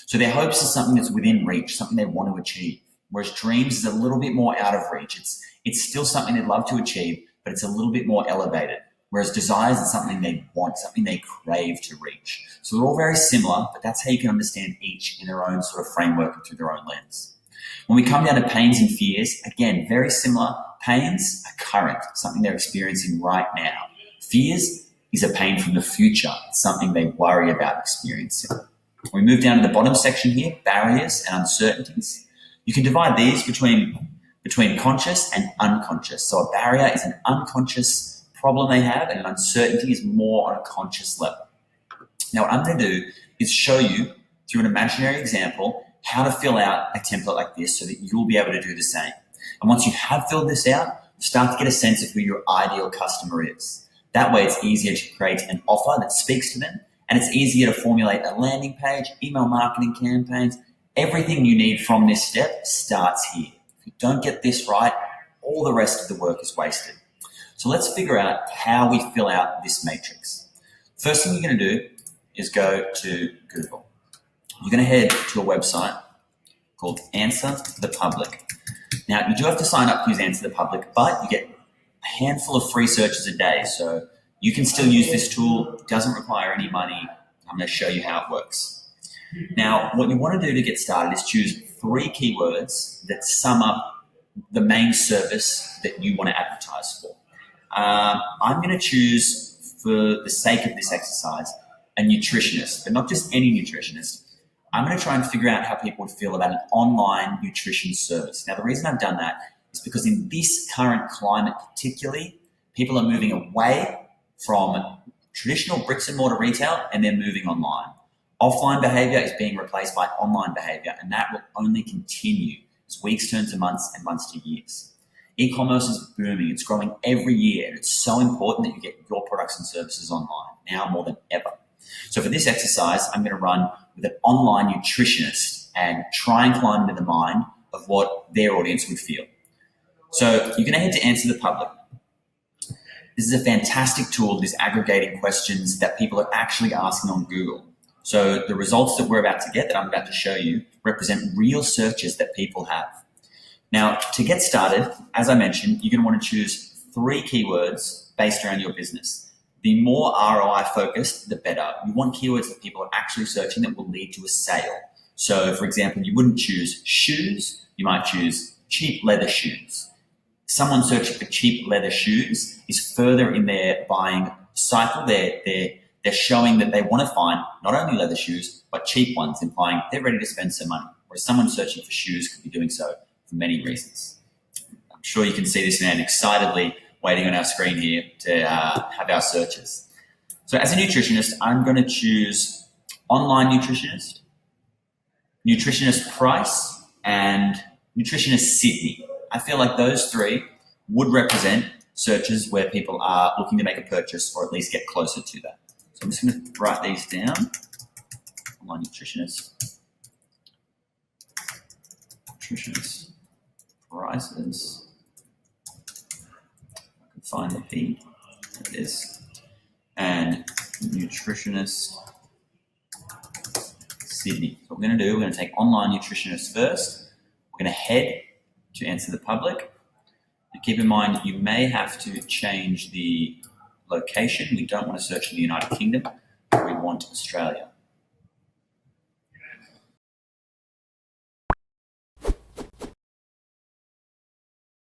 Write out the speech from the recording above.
So their hopes is something that's within reach, something they want to achieve. Whereas dreams is a little bit more out of reach. It's still something they'd love to achieve, but it's a little bit more elevated. Whereas desires is something they want, something they crave to reach. So they're all very similar, but that's how you can understand each in their own sort of framework and through their own lens. When we come down to pains and fears, again, very similar. Pains are current, something they're experiencing right now. Fears is a pain from the future, something they worry about experiencing. When we move down to the bottom section here, barriers and uncertainties. You can divide these between conscious and unconscious. So a barrier is an unconscious problem they have, and an uncertainty is more on a conscious level. Now, what I'm going to do is show you through an imaginary example how to fill out a template like this so that you'll be able to do the same. And once you have filled this out, you start to get a sense of who your ideal customer is. That way, it's easier to create an offer that speaks to them, and it's easier to formulate a landing page, email marketing campaigns. Everything you need from this step starts here. If you don't get this right, all the rest of the work is wasted. So let's figure out how we fill out this matrix. First thing you're going to do is go to Google. You're going to head to a website called Answer the Public. Now, you do have to sign up to use Answer the Public, but you get a handful of free searches a day. So you can still use this tool. It doesn't require any money. I'm going to show you how it works. Now, what you want to do to get started is choose 3 keywords that sum up the main service that you want to advertise for. I'm going to choose, for the sake of this exercise, a nutritionist, but not just any nutritionist. I'm going to try and figure out how people would feel about an online nutrition service. Now, the reason I've done that is because in this current climate particularly, people are moving away from traditional bricks and mortar retail and they're moving online. Offline behavior is being replaced by online behavior, and that will only continue as weeks turn to months and months to years. E-commerce is booming. It's growing every year, and it's so important that you get your products and services online now more than ever. So for this exercise, I'm going to run with an online nutritionist and try and climb into the mind of what their audience would feel. So you're going to head to Answer the Public. This is a fantastic tool that is aggregating questions that people are actually asking on Google. So the results that we're about to get, that I'm about to show you, represent real searches that people have. Now, to get started, as I mentioned, you're going to want to choose 3 keywords based around your business. The more ROI focused, the better. You want keywords that people are actually searching that will lead to a sale. So, for example, you wouldn't choose shoes. You might choose cheap leather shoes. Someone searching for cheap leather shoes is further in their buying cycle. They're showing that they want to find not only leather shoes, but cheap ones, implying they're ready to spend some money. Whereas someone searching for shoes could be doing so for many reasons. I'm sure you can see this man excitedly waiting on our screen here to have our searches. So as a nutritionist, I'm going to choose online nutritionist, nutritionist price, and nutritionist Sydney. I feel like those 3 would represent searches where people are looking to make a purchase or at least get closer to that. So I'm just going to write these down. Online nutritionist, nutritionist prices. I can find the P. There it is. And nutritionist Sydney. So what we're going to do, we're going to take online nutritionist first. We're going to head to Answer the Public. And keep in mind, you may have to change the location. We don't want to search in the United Kingdom. We want Australia.